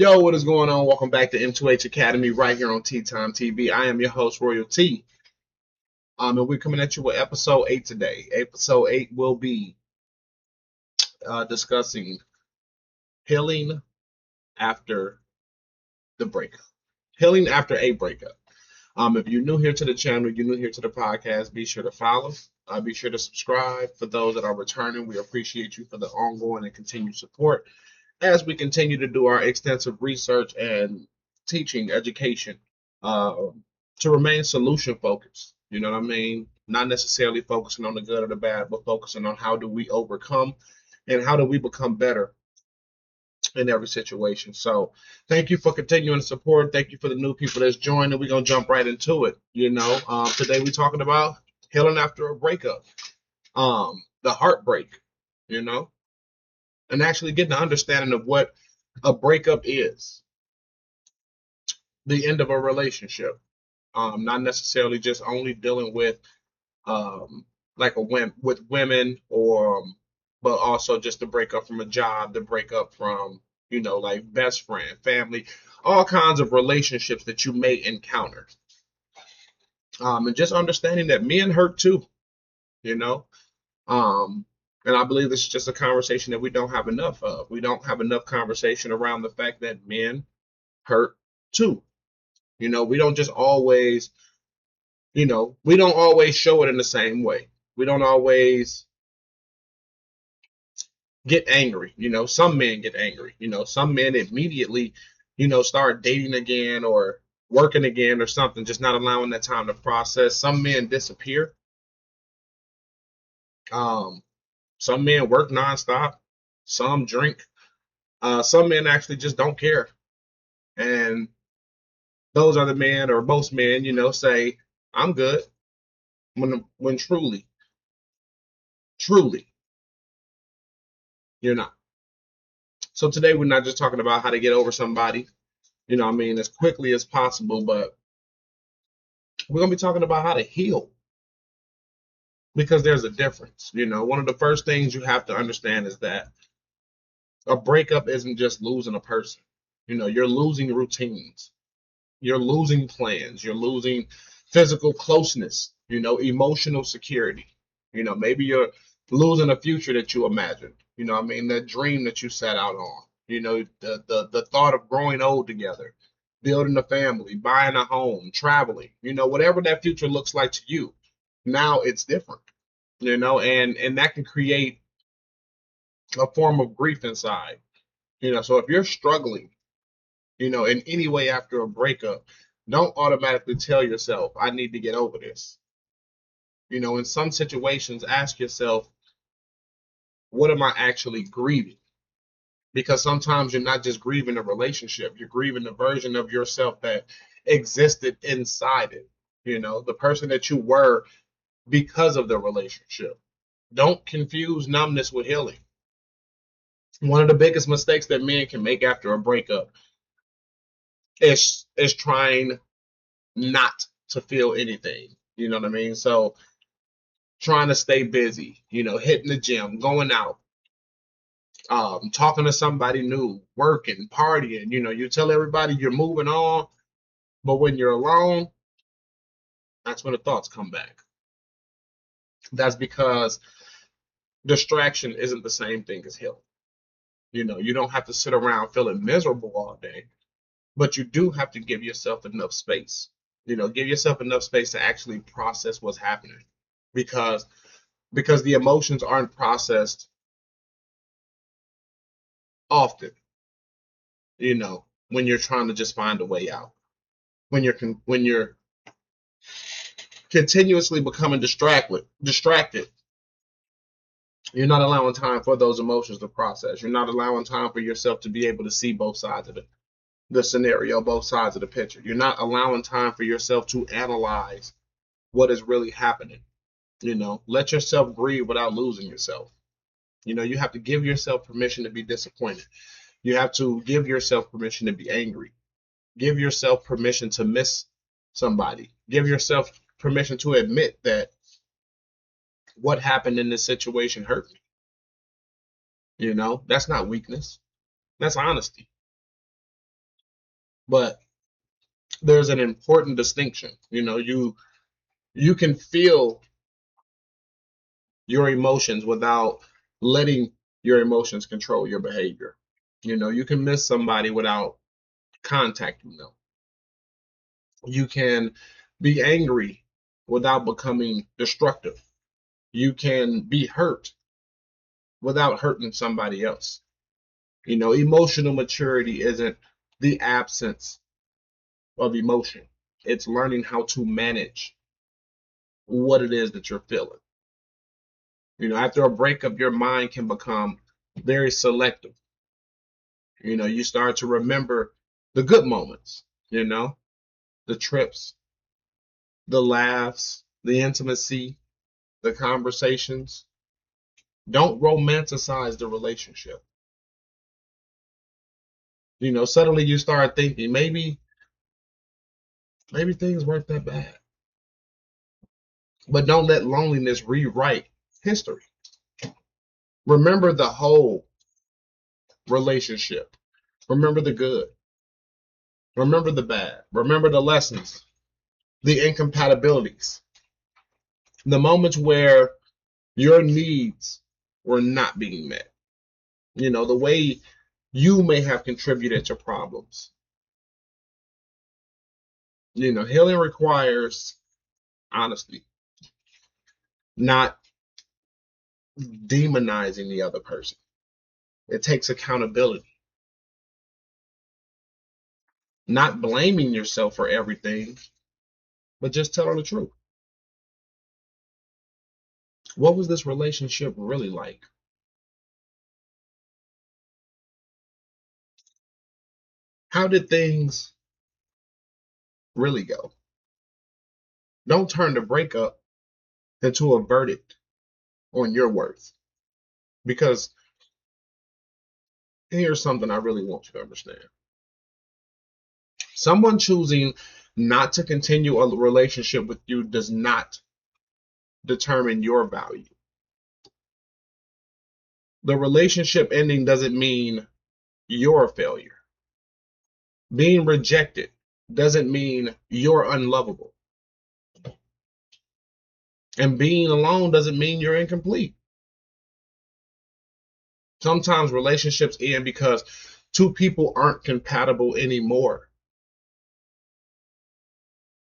Yo, what is going on? Welcome back to M2H Academy right here on TTimeTV. I am your host, Royal T. And we're coming at you with episode 8 today. Episode 8 will be discussing healing after the breakup. Healing after a breakup. If you're new here to the channel, you're new here to the podcast, be sure to follow. Be sure to subscribe. For those that are returning, we appreciate you for the ongoing and continued support as we continue to do our extensive research and teaching education uh, to remain solution focused. You know what I mean? Not necessarily focusing on the good or the bad, but focusing on how do we overcome and how do we become better in every situation. So thank you for continuing to support. Thank you for the new people that's joined, and we're gonna jump right into it. Today we're talking about healing after a breakup, the heartbreak. You know, and actually getting an understanding of what a breakup is, the end of a relationship. Not necessarily just only dealing with like with women or but also just the breakup from a job, the breakup from like best friend, family, all kinds of relationships that you may encounter. And just understanding that men hurt too, you know. Um, and I believe this is just a conversation that we don't have enough of. We don't have enough conversation around the fact that men hurt too. We don't just always, we don't always show it in the same way. We don't always get angry. Some men get angry. Some men immediately, start dating again or working again or something, just not allowing that time to process. Some men disappear. Um, some men work nonstop. Some drink. Some men actually just don't care. And those are the men, or most men, say, I'm good, when truly, you're not. So today we're not just talking about how to get over somebody, as quickly as possible, but we're going to be talking about how to heal, because there's a difference. One of the first things you have to understand is that a breakup isn't just losing a person. You're losing routines, you're losing plans, you're losing physical closeness, emotional security. Maybe you're losing a future that you imagined, that dream that you set out on, the thought of growing old together, building a family, buying a home, traveling, whatever that future looks like to you. Now it's different, and that can create a form of grief inside. So if you're struggling, in any way after a breakup, don't automatically tell yourself, I need to get over this. In some situations, ask yourself, what am I actually grieving? Because sometimes you're not just grieving a relationship, you're grieving the version of yourself that existed inside it, the person that you were because of the relationship. Don't confuse numbness with healing. One of the biggest mistakes that men can make after a breakup is trying not to feel anything. You know what I mean? So trying to stay busy, hitting the gym, going out, talking to somebody new, working, partying. You tell everybody you're moving on, but when you're alone, that's when the thoughts come back. That's because distraction isn't the same thing as healing. You don't have to sit around feeling miserable all day, but you do have to give yourself enough space. Give yourself enough space to actually process what's happening, because the emotions aren't processed often. When you're trying to just find a way out, when you're continuously becoming distracted, you're not allowing time for those emotions to process. You're not allowing time for yourself to be able to see both sides of the scenario, both sides of the picture. You're not allowing time for yourself to analyze what is really happening. Let yourself grieve without losing yourself. You have to give yourself permission to be disappointed. You have to give yourself permission to be angry. Give yourself permission to miss somebody. Give yourself permission to admit that what happened in this situation hurt me. That's not weakness. That's honesty. But there's an important distinction. You can feel your emotions without letting your emotions control your behavior. You can miss somebody without contacting them. You can be angry without becoming destructive. You can be hurt without hurting somebody else. Emotional maturity isn't the absence of emotion. It's learning how to manage what it is that you're feeling. After a breakup, your mind can become very selective. You start to remember the good moments, the trips, the laughs, the intimacy, the conversations. Don't romanticize the relationship. Suddenly you start thinking maybe things weren't that bad. But don't let loneliness rewrite history. Remember the whole relationship. Remember the good. Remember the bad. Remember the lessons, the incompatibilities, the moments where your needs were not being met. The way you may have contributed to problems. Healing requires honesty, not demonizing the other person. It takes accountability, not blaming yourself for everything, but just telling the truth. What was this relationship really like? How did things really go? Don't turn the breakup into a verdict on your worth. Because here's something I really want you to understand. Someone choosing not to continue a relationship with you does not determine your value. The relationship ending doesn't mean you're a failure. Being rejected doesn't mean you're unlovable. And being alone doesn't mean you're incomplete. Sometimes relationships end because two people aren't compatible anymore.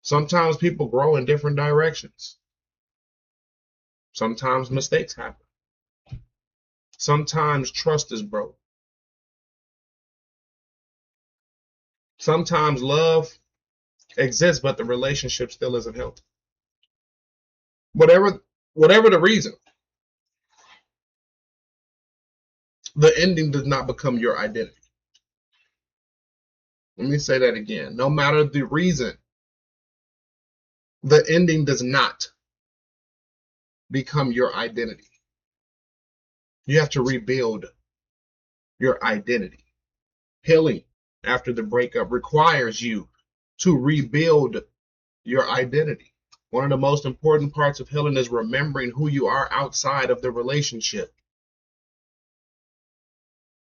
Sometimes people grow in different directions. Sometimes mistakes happen. Sometimes trust is broke. Sometimes love exists, but the relationship still isn't healthy. Whatever the reason, the ending does not become your identity. Let me say that again. No matter the reason, the ending does not become your identity. You have to rebuild your identity. Healing after the breakup requires you to rebuild your identity. One of the most important parts of healing is remembering who you are outside of the relationship.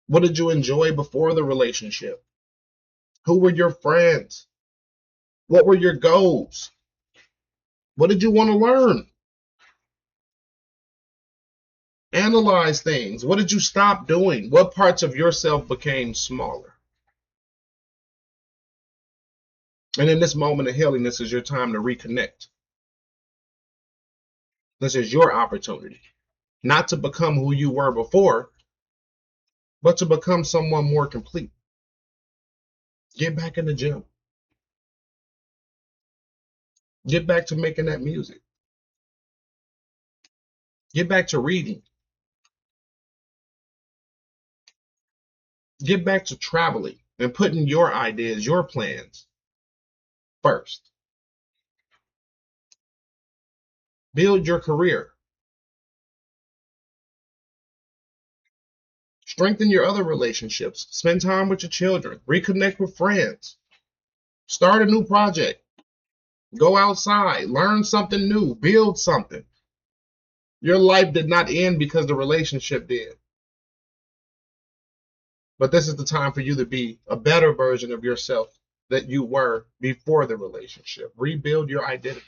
What did you enjoy before the relationship? Who were your friends? What were your goals? What did you want to learn? Analyze things. What did you stop doing? What parts of yourself became smaller? And in this moment of healing, this is your time to reconnect. This is your opportunity. Not to become who you were before, but to become someone more complete. Get back in the gym. Get back to making that music. Get back to reading. Get back to traveling and putting your ideas, your plans first. Build your career. Strengthen your other relationships. Spend time with your children. Reconnect with friends. Start a new project. Go outside. Learn something new. Build something. Your life did not end because the relationship did. But this is the time for you to be a better version of yourself that you were before the relationship. Rebuild your identity.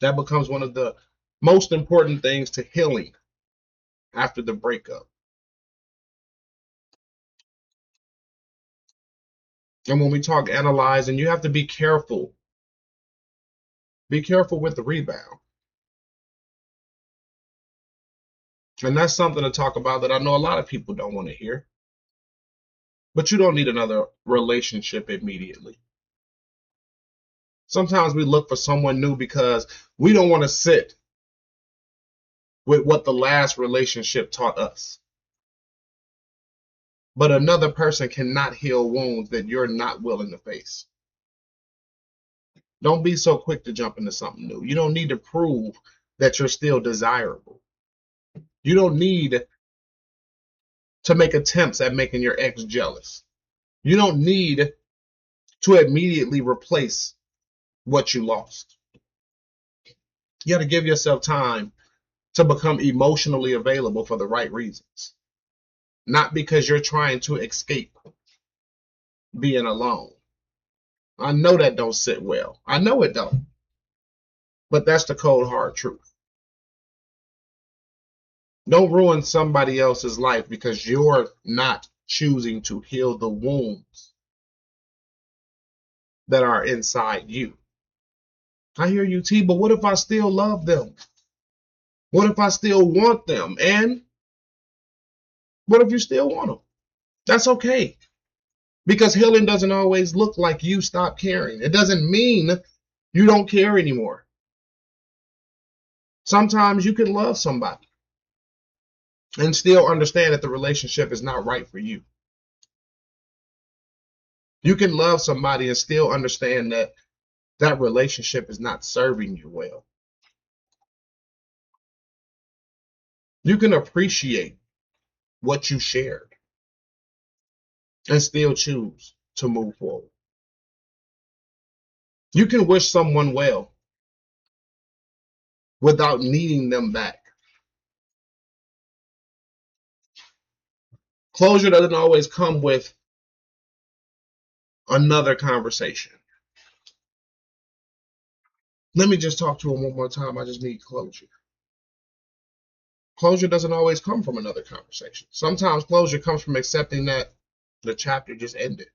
That becomes one of the most important things to healing after the breakup. And when we talk analyzing, you have to be careful. Be careful with the rebound. And that's something to talk about that I know a lot of people don't want to hear. But you don't need another relationship immediately. Sometimes we look for someone new because we don't want to sit with what the last relationship taught us. But another person cannot heal wounds that you're not willing to face. Don't be so quick to jump into something new. You don't need to prove that you're still desirable. You don't need to make attempts at making your ex jealous. You don't need to immediately replace what you lost. You got to give yourself time to become emotionally available for the right reasons, not because you're trying to escape being alone. I know that don't sit well. I know it don't. But that's the cold hard truth. Don't ruin somebody else's life because you're not choosing to heal the wounds that are inside you. I hear you, T, but what if I still love them? What if I still want them? And what if you still want them? That's okay. Because healing doesn't always look like you stop caring. It doesn't mean you don't care anymore. Sometimes you can love somebody and still understand that the relationship is not right for you. You can love somebody and still understand that that relationship is not serving you well. You can appreciate what you shared and still choose to move forward. You can wish someone well without needing them back. Closure doesn't always come with another conversation. Let me just talk to him one more time. I just need closure. Closure doesn't always come from another conversation. Sometimes closure comes from accepting that the chapter just ended.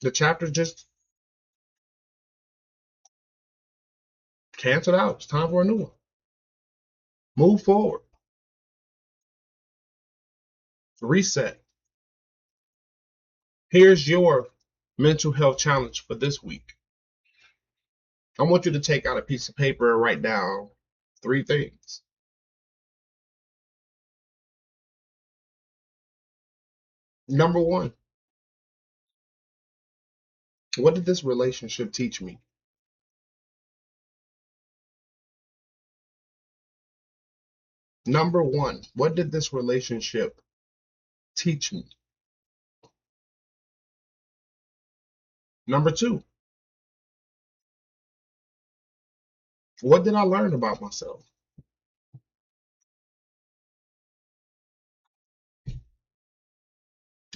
The chapter just canceled out. It's time for a new one. Move forward. Reset. Here's your mental health challenge for this week. I want you to take out a piece of paper and write down 3 things. Number 1, what did this relationship teach me? Number 1, what did this relationship teach me? Number 2, what did I learn about myself?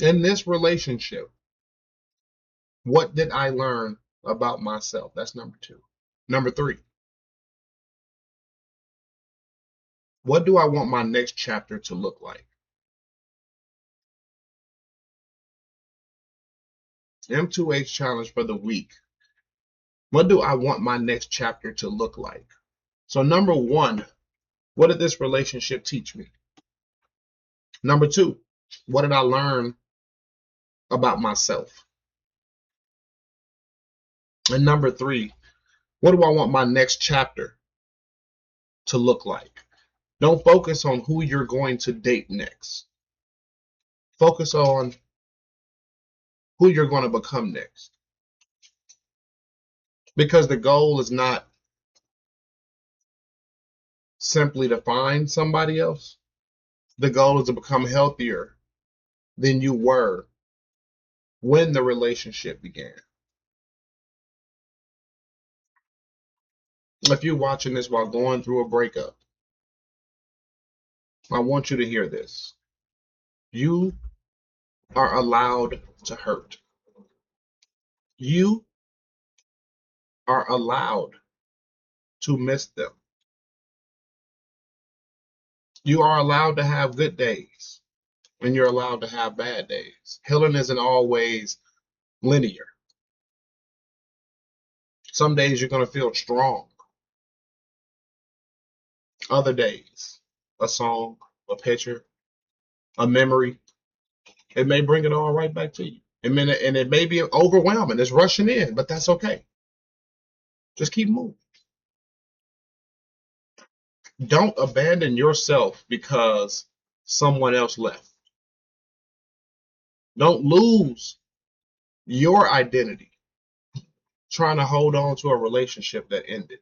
In this relationship, what did I learn about myself? That's number 2. Number 3, what do I want my next chapter to look like? M2H challenge for the week. What do I want my next chapter to look like? So number 1, what did this relationship teach me? Number 2, what did I learn about myself? And number 3, what do I want my next chapter to look like? Don't focus on who you're going to date next. Focus on who you're going to become next. Because the goal is not simply to find somebody else. The goal is to become healthier than you were when the relationship began. If you're watching this while going through a breakup, I want you to hear this. You are allowed to hurt. You are allowed to miss them. You are allowed to have good days, and you're allowed to have bad days. Healing isn't always linear. Some days you're going to feel strong. Other days, a song, a picture, a memory, it may bring it all right back to you. And it may be overwhelming. It's rushing in, but that's okay. Just keep moving. Don't abandon yourself because someone else left. Don't lose your identity trying to hold on to a relationship that ended.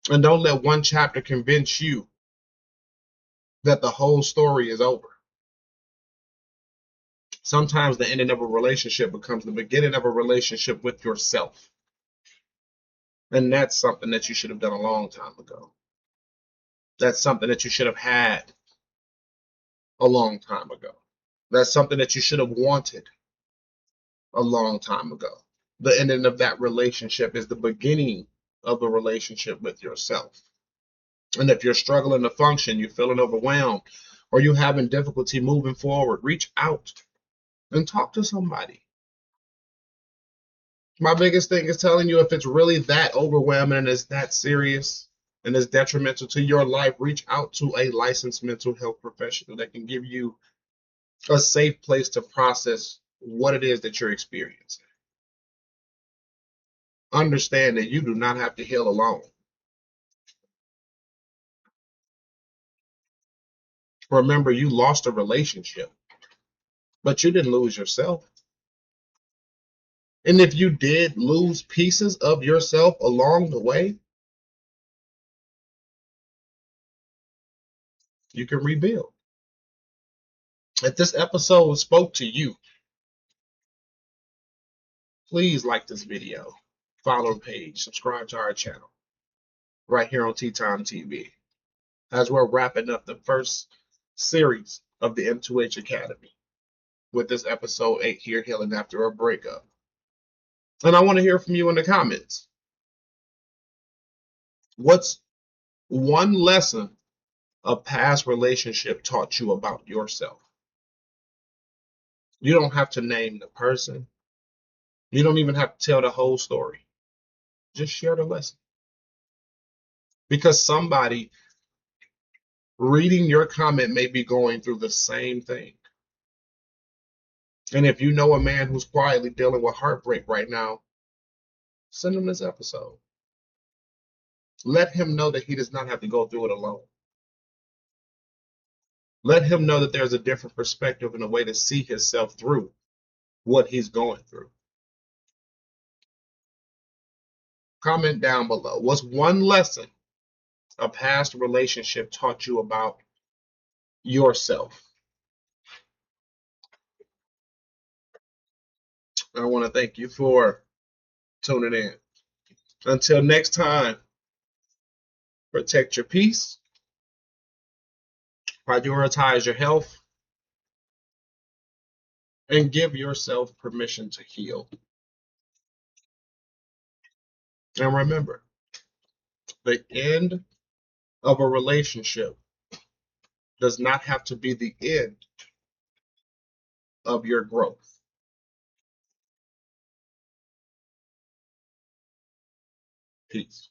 And don't let one chapter convince you that the whole story is over. Sometimes the ending of a relationship becomes the beginning of a relationship with yourself. And that's something that you should have done a long time ago. That's something that you should have had a long time ago. That's something that you should have wanted a long time ago. The ending of that relationship is the beginning of a relationship with yourself. And if you're struggling to function, you're feeling overwhelmed, or you're having difficulty moving forward, reach out and talk to somebody. My biggest thing is telling you if it's really that overwhelming and it's that serious and it's detrimental to your life, reach out to a licensed mental health professional that can give you a safe place to process what it is that you're experiencing. Understand that you do not have to heal alone. Remember, you lost a relationship, but you didn't lose yourself. And if you did lose pieces of yourself along the way, you can rebuild. If this episode spoke to you, please like this video, follow the page, subscribe to our channel right here on TTimeTV as we're wrapping up the first series of the M2H Academy with this episode 8 here, Healing After a Breakup. And I want to hear from you in the comments. What's one lesson a past relationship taught you about yourself? You don't have to name the person. You don't even have to tell the whole story. Just share the lesson. Because somebody reading your comment may be going through the same thing. And if you know a man who's quietly dealing with heartbreak right now, send him this episode. Let him know that he does not have to go through it alone. Let him know that there's a different perspective and a way to see himself through what he's going through. Comment down below. What's one lesson a past relationship taught you about yourself? I want to thank you for tuning in. Until next time, protect your peace, prioritize your health, and give yourself permission to heal. And remember, the end of a relationship does not have to be the end of your growth. Peace.